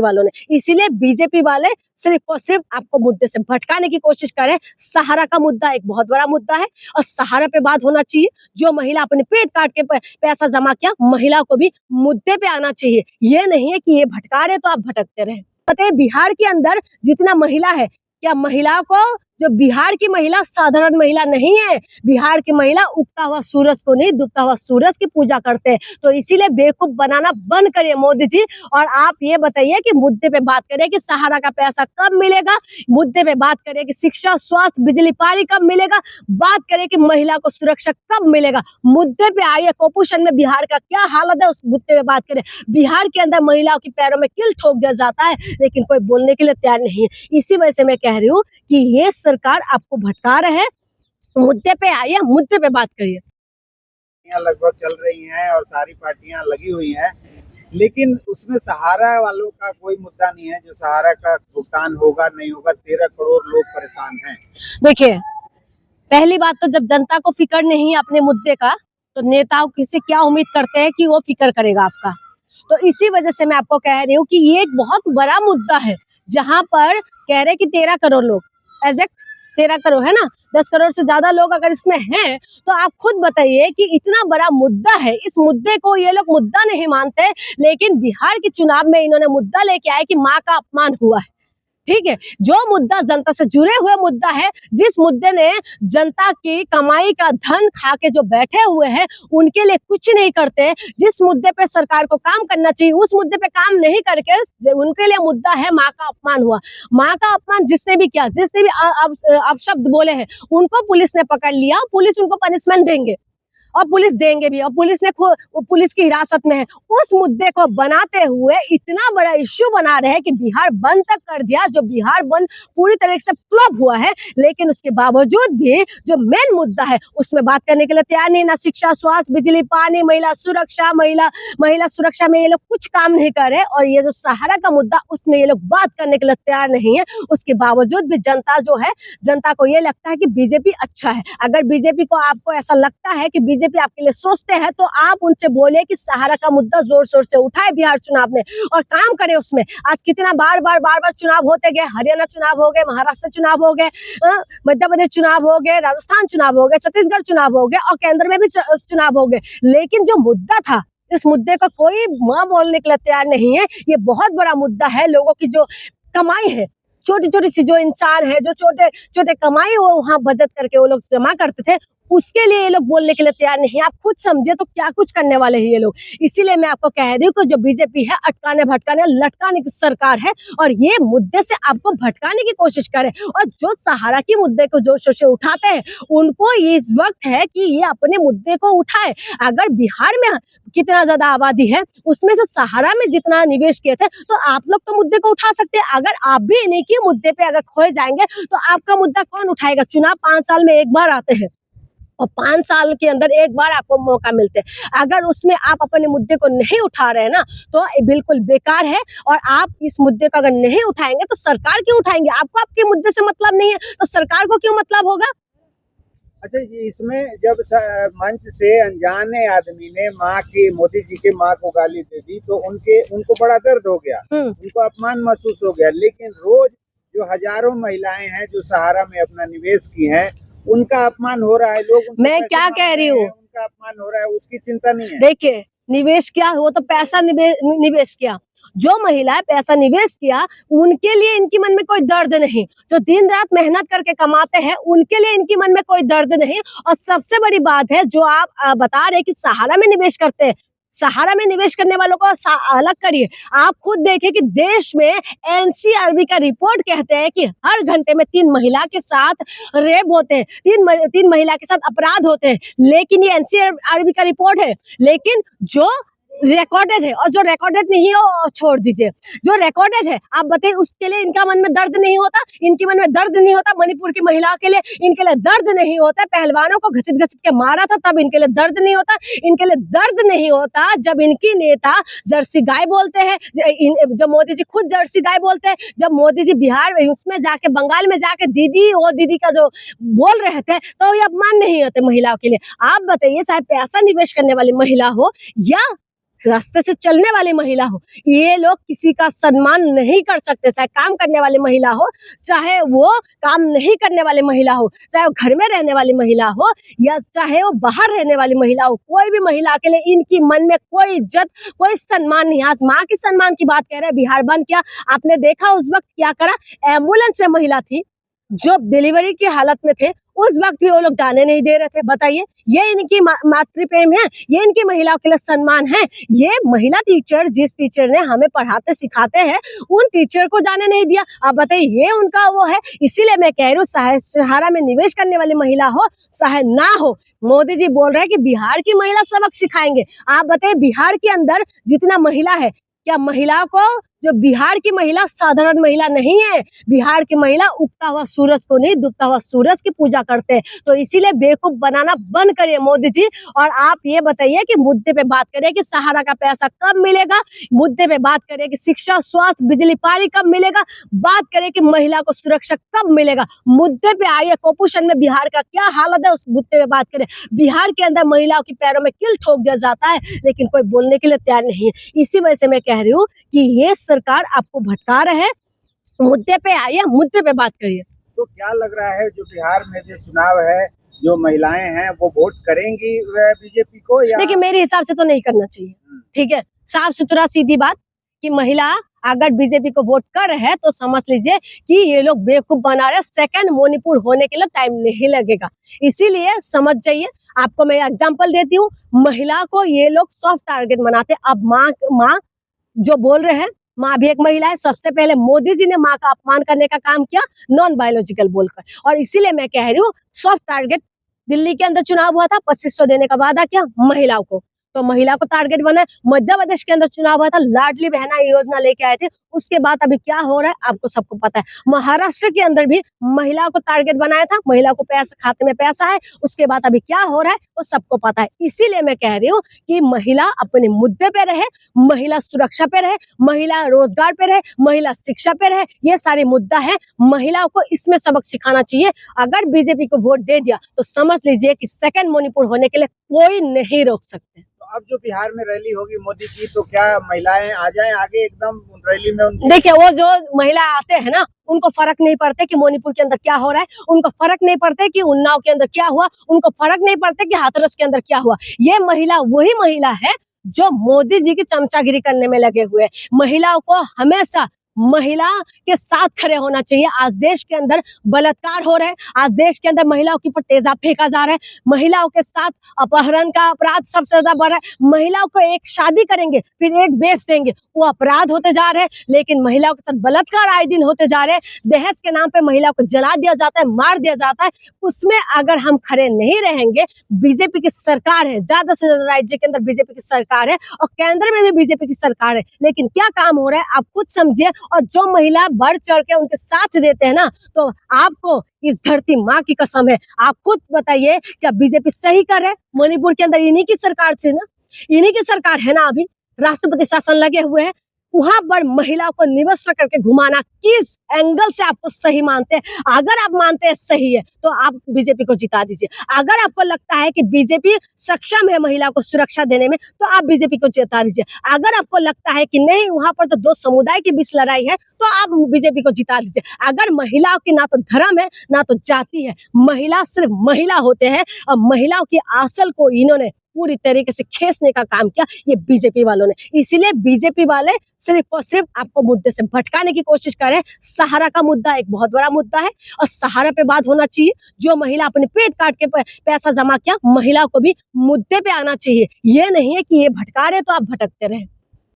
वालों ने, इसीलिए बीजेपी वाले सिर्फ और सिर्फ आपको मुद्दे से भटकाने की कोशिश कर रहे हैं। सहारा का मुद्दा एक बहुत बड़ा मुद्दा है और सहारा पे बात होना चाहिए। जो महिला अपने पेट काट के पैसा जमा किया, महिला को भी मुद्दे पे आना चाहिए। ये नहीं है कि ये भटका रहे तो आप भटकते रहे। पता है बिहार के अंदर जितना महिला है, क्या महिला को, जो बिहार की महिला साधारण महिला नहीं है। बिहार की महिला उगता हुआ सूरज को नहीं, डूबता हुआ सूरज की पूजा करते हैं। तो इसीलिए बेवकूफ बनाना बंद करिए मोदी जी, और आप ये बताइए कि मुद्दे पे बात करें कि सहारा का पैसा कब मिलेगा, मुद्दे पे बात करें कि शिक्षा, स्वास्थ्य, बिजली, पानी कब मिलेगा, बात करें कि महिला को सुरक्षा कब मिलेगा। मुद्दे पे आइए। कुपोषण में बिहार का क्या हालत है, उस मुद्दे पे बात करें। बिहार के अंदर महिलाओं की पैरों में कील ठोक दिया जाता है, लेकिन कोई बोलने के लिए तैयार नहीं है। इसी वजह से मैं कह रही हूँ कि ये सरकार आपको भटका रहे हैं। मुद्दे पे आइए, मुद्दे पे बात करिए। लगभग चल रही हैं और सारी पार्टियां लगी हुई हैं, लेकिन उसमें सहारा वालों का कोई मुद्दा नहीं है। जो सहारा का भुगतान होगा नहीं होगा, 13 करोड़ लोग परेशान हैं। देखिए, पहली बात तो जब जनता को फिक्र नहीं है अपने मुद्दे का, तो नेताओं किसी क्या उम्मीद करते हैं कि वो फिक्र करेगा आपका। तो इसी वजह से मैं आपको कह रही हूँ कि ये एक बहुत बड़ा मुद्दा है, जहां पर कह रहे कि 13 करोड़ लोग, एग्जैक्ट 13 करोड़ है ना, 10 करोड़ से ज्यादा लोग अगर इसमें हैं, तो आप खुद बताइए कि इतना बड़ा मुद्दा है। इस मुद्दे को ये लोग मुद्दा नहीं मानते, लेकिन बिहार के चुनाव में इन्होंने मुद्दा लेके आए कि माँ का अपमान हुआ है। ठीक है, जो मुद्दा जनता से जुड़े हुए मुद्दा है, जिस मुद्दे ने जनता की कमाई का धन खा के जो बैठे हुए हैं उनके लिए कुछ नहीं करते, जिस मुद्दे पे सरकार को काम करना चाहिए उस मुद्दे पे काम नहीं करके उनके लिए मुद्दा है माँ का अपमान हुआ। माँ का अपमान जिसने भी किया, जिसने भी अपशब्द बोले हैं, उनको पुलिस ने पकड़ लिया। पुलिस उनको पनिशमेंट देंगे और पुलिस देंगे भी, और पुलिस ने पुलिस की हिरासत में है। उस मुद्दे को बनाते हुए इतना बड़ा इश्यू बना रहे हैं कि बिहार बंद तक कर दिया, जो बिहार बंद पूरी तरह से फ्लॉप हुआ है। लेकिन उसके बावजूद भी जो मेन मुद्दा है उसमें बात करने के लिए तैयार नहीं। ना शिक्षा, स्वास्थ्य, बिजली, पानी, महिला सुरक्षा, महिला सुरक्षा में ये लोग कुछ काम नहीं कर रहे। और ये जो सहारा का मुद्दा, उसमें ये लोग बात करने के लिए तैयार नहीं है। उसके बावजूद भी जनता जो है, जनता को ये लगता है कि बीजेपी अच्छा है। अगर बीजेपी को, आपको ऐसा लगता है कि बीजेपी आपके लिए सोचते हैं, तो आप उनसे बोले कि सहारा का मुद्दा जोर शोर से उठाए बिहार चुनाव में और काम करे उसमें। आज कितना बार बार चुनाव होते गए, हरियाणा चुनाव हो गए, महाराष्ट्र चुनाव हो गए, मध्य प्रदेश चुनाव हो गए, राजस्थान चुनाव हो गए, छत्तीसगढ़ चुनाव हो गए और केंद्र में भी चुनाव हो गए। लेकिन जो मुद्दा था, इस मुद्दे को कोई मां बोलने के लिए तैयार नहीं है। ये बहुत बड़ा मुद्दा है। लोगों की जो कमाई है, छोटी छोटी सी जो इंसान है, जो छोटे छोटे कमाई वो वहां बचत करके वो लोग जमा करते थे, उसके लिए ये लोग बोलने के लिए तैयार नहीं है। आप खुद समझे तो क्या कुछ करने वाले हैं ये लोग। इसीलिए मैं आपको कह रही हूँ कि जो बीजेपी है, अटकाने भटकाने लटकाने की सरकार है और ये मुद्दे से आपको भटकाने की कोशिश करे। और जो सहारा के मुद्दे को जो शोषे उठाते हैं, उनको इस वक्त है कि ये अपने मुद्दे को उठाए। अगर बिहार में कितना ज्यादा आबादी है, उसमें से सहारा में जितना निवेश किए थे, तो आप लोग तो मुद्दे को उठा सकते हैं। अगर आप भी इन्हीं के मुद्दे पे अगर खोए जाएंगे, तो आपका मुद्दा कौन उठाएगा। चुनाव 5 साल में एक बार आते हैं और 5 साल के अंदर एक बार आपको मौका मिलते हैं। अगर उसमें आप अपने मुद्दे को नहीं उठा रहे हैं ना, तो बिल्कुल बेकार है। और आप इस मुद्दे को अगर नहीं उठाएंगे तो सरकार क्यों उठाएंगे। आपको आपके मुद्दे से मतलब नहीं है, तो सरकार को क्यों मतलब होगा। अच्छा जी, इसमें जब मंच से अनजाने आदमी ने माँ की, मोदी जी के माँ को गाली दे दी, तो उनको बड़ा दर्द हो गया, उनको अपमान महसूस हो गया। लेकिन रोज जो हजारों महिलाएं हैं जो सहारा में अपना निवेश की हैं, उनका अपमान हो रहा है। लोग, मैं क्या कह रही हूँ, उनका अपमान हो रहा है, उसकी चिंता नहीं है। देखिए, निवेश किया, वो तो पैसा निवेश किया। जो महिला पैसा निवेश किया, उनके लिए इनकी मन में कोई दर्द नहीं। जो दिन रात मेहनत करके कमाते हैं, उनके लिए इनकी मन में कोई दर्द नहीं। और सबसे बड़ी बात है, जो आप बता रहे कि सहारा में निवेश करते हैं, सहारा में निवेश करने वालों को अलग करिए। आप खुद देखें कि देश में एनसीआरबी का रिपोर्ट कहते हैं कि हर घंटे में 3 महिला के साथ रेप होते हैं, 3 महिला के साथ अपराध होते हैं। लेकिन ये एनसीआरबी का रिपोर्ट है, लेकिन जो रिकॉर्डेड है और जो रिकॉर्डेड नहीं हो छोड़ दीजिए। जो रिकॉर्डेड है, आप बताइए, उसके लिए इनका मन में दर्द नहीं होता, इनके मन में दर्द नहीं होता। मणिपुर की महिलाओं के लिए, इनके लिए दर्द नहीं होता। पहलवानों को घसीट घसीट के मारा था, तब इनके लिए दर्द नहीं होता। इनके लिए दर्द नहीं होता जब इनकी नेता जर्सी गाय बोलते हैं, जब मोदी जी खुद जर्सी गाय बोलते हैं, जब मोदी जी बिहार उसमें जाके, बंगाल में जाके दीदी वो दीदी का जो बोल रहे थे, तो ये अपमान नहीं होते महिलाओं के लिए। आप बताइए, चाहे पैसा निवेश करने वाली महिला हो या रास्ते से चलने वाली महिला हो, ये लोग किसी का सम्मान नहीं कर सकते। चाहे काम करने वाली महिला हो, चाहे वो काम नहीं करने वाली महिला हो, चाहे वो घर में रहने वाली महिला हो या चाहे वो बाहर रहने वाली महिला हो, कोई भी महिला के लिए इनकी मन में कोई इज्जत, कोई सम्मान नहीं। आज माँ के सम्मान की बात कह रहे हैं, बिहार बंद किया, आपने देखा उस वक्त क्या करा? एम्बुलेंस में महिला थी जो डिलीवरी की हालत में थे, उस वक्त भी वो लोग जाने नहीं दे रहे थे। बताइए, ये इनकी मातृ प्रेम है, ये इनकी महिलाओं के लिए सम्मान है। ये महिला टीचर, जिस टीचर ने हमें पढ़ाते सिखाते हैं, उन टीचर को जाने नहीं दिया। आप बताइए, ये उनका वो है। इसीलिए मैं कह रही हूँ, सहारा में निवेश करने वाली महिला हो चाहे ना हो, मोदी जी बोल रहे हैं कि बिहार की महिला सबक सिखाएंगे। आप बताइए, बिहार के अंदर जितना महिला है, क्या महिला को, जो बिहार की महिला साधारण महिला नहीं है। बिहार की महिला उगता हुआ सूरज को नहीं, डूबता हुआ सूरज की पूजा करते हैं। तो इसीलिए बेवकूफ बनाना बंद करिए मोदी जी। और आप ये बताइए कि मुद्दे पे बात करिए कि सहारा का पैसा कब मिलेगा, मुद्दे पे बात करिए कि शिक्षा, स्वास्थ्य, बिजली, पानी कब मिलेगा, बात करिए कि महिला को सुरक्षा कब मिलेगा। मुद्दे पे आइए, कुपोषण में बिहार का क्या हालत है, उस मुद्दे पे बात करें। बिहार के अंदर महिलाओं की पैरों में कील ठोक दिया जाता है, लेकिन कोई बोलने के लिए तैयार नहीं है। इसी वजह से मैं कह रही हूँ कि ये सरकार आपको भटका रहे हैं। मुद्दे पे आइए, मुद्दे पे बात करिए। तो क्या लग रहा है, जो बिहार में जो चुनाव है, जो महिलाएं हैं वो वोट करेंगी बीजेपी को, या? देखिए, मेरे हिसाब से तो नहीं करना चाहिए। ठीक है, साफ सुथरा सीधी बात कि महिला अगर बीजेपी को वोट कर रहे हैं तो समझ लीजिए कि ये लोग बेवकूफ बना रहे। सेकंड मणिपुर होने के लिए टाइम नहीं लगेगा, इसीलिए समझ जाइए। आपको मैं एग्जांपल देती हूँ, महिला को ये लोग सॉफ्ट टारगेट बनाते। अब माँ जो बोल रहे हैं, माँ भी एक महिला है। सबसे पहले मोदी जी ने माँ का अपमान करने का काम किया, नॉन बायोलॉजिकल बोलकर। और इसीलिए मैं कह रही हूँ, सॉफ्ट टारगेट। दिल्ली के अंदर चुनाव हुआ था, 2500 देने का वादा किया महिलाओं को, तो महिला को टारगेट बना। मध्य प्रदेश के अंदर चुनाव हुआ था, लाडली बहना योजना लेके आए थे। उसके बाद अभी क्या हो रहा है आपको सबको पता है। महाराष्ट्र के अंदर भी महिला को टारगेट बनाया था, महिला को पैसा, खाते में पैसा है। उसके बाद अभी क्या हो रहा है वो सबको पता है। इसीलिए मैं कह रही हूँ कि महिला अपने मुद्दे पे रहे, महिला सुरक्षा पे रहे, महिला रोजगार पे रहे, महिला शिक्षा पे रहे। ये सारे मुद्दा है, महिलाओं को इसमें सबक सिखाना चाहिए। अगर बीजेपी को वोट दे दिया तो समझ लीजिए कि सेकंड मणिपुर होने के लिए कोई नहीं रोक सकते। अब जो बिहार में रैली होगी मोदी की, तो क्या महिलाएं आ जाएं आगे एकदम रैली में उनकी? देखिए, वो जो महिला आते हैं ना, उनको फर्क नहीं पड़ता कि मणिपुर के अंदर क्या हो रहा है, उनको फर्क नहीं पड़ता कि उन्नाव के अंदर क्या हुआ, उनको फर्क नहीं पड़ता कि हाथरस के अंदर क्या हुआ। ये महिला वही महिला है जो मोदी जी की चमचागिरी करने में लगे हुए। महिलाओं को हमेशा महिला के साथ खड़े होना चाहिए। आज देश के अंदर बलात्कार हो रहे हैं, आज देश के अंदर महिलाओं के ऊपर तेजाब फेंका जा रहा है, महिलाओं के साथ अपहरण का अपराध सबसे ज्यादा बढ़ रहा है। महिलाओं को एक शादी करेंगे फिर एक बेच देंगे, वो अपराध होते जा रहे हैं। लेकिन महिलाओं के साथ बलात्कार आए दिन होते जा रहे हैं। दहेज के नाम पे महिलाओं को जला दिया जाता है, मार दिया जाता है। उसमें अगर हम खड़े नहीं रहेंगे, बीजेपी की सरकार है, ज्यादा से ज्यादा राज्य के अंदर बीजेपी की सरकार है और केंद्र में भी बीजेपी की सरकार है, लेकिन क्या काम हो रहा है आप खुद समझिए। और जो महिला बढ़ चढ़ के उनके साथ देते हैं ना, तो आपको इस धरती माँ की कसम है, आप खुद बताइए क्या बीजेपी सही कर रहे? मणिपुर के अंदर इन्हीं की सरकार थी ना, इन्हीं की सरकार है ना, अभी राष्ट्रपति शासन लगे हुए हैं। वहां पर महिलाओं को निवस्त्र करके घुमाना किस एंगल से आपको सही मानते हैं? अगर आप मानते हैं सही है तो आप बीजेपी को जिता दीजिए। अगर आपको लगता है कि बीजेपी सक्षम है महिला को सुरक्षा देने में, तो आप बीजेपी को जिता दीजिए। अगर आपको लगता है कि नहीं, वहां पर तो दो समुदाय के बीच लड़ाई है, तो आप बीजेपी को जिता दीजिए। अगर महिलाओं की ना तो धर्म है ना तो जाति है, महिला सिर्फ महिला होते हैं और महिलाओं की आंचल को इन्होंने पूरी तरीके से खींचने का काम किया ये बीजेपी वालों ने। इसीलिए बीजेपी वाले सिर्फ और सिर्फ आपको मुद्दे से भटकाने की कोशिश कर रहे हैं। सहारा का मुद्दा एक बहुत बड़ा मुद्दा है और सहारा पे बात होना चाहिए। जो महिला अपने पेट काट के पैसा जमा किया, महिला को भी मुद्दे पे आना चाहिए। ये नहीं है कि ये भटका रहे तो आप भटकते रहे।